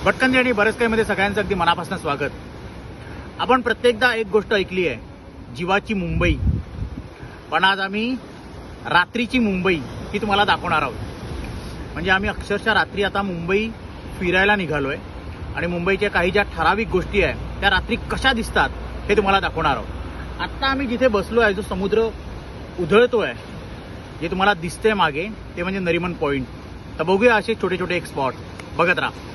भटकंती आणि बरेच काही मध्ये सगळ्यांचं अगदी मनापासून स्वागत। आपण प्रत्येकदा एक गोष्ट ऐकली आहे, जीवाची मुंबई, पण आज आम्ही रात्रीची मुंबई ही तुम्हाला दाखवणार आहोत। म्हणजे आम्ही अक्षरशः रात्री आता मुंबई फिरायला निघालोय आणि मुंबईच्या काही ज्या ठराविक गोष्टी आहेत त्या रात्री कशा दिसतात हे तुम्हाला दाखवणार आहोत। आता आम्ही जिथे बसलो आहे, जो समुद्र उधळतोय, जे तुम्हाला दिसतंय मागे, ते म्हणजे नरिमन पॉइंट। तर बघूया असे छोटे छोटे एक स्पॉट, बघत राहा।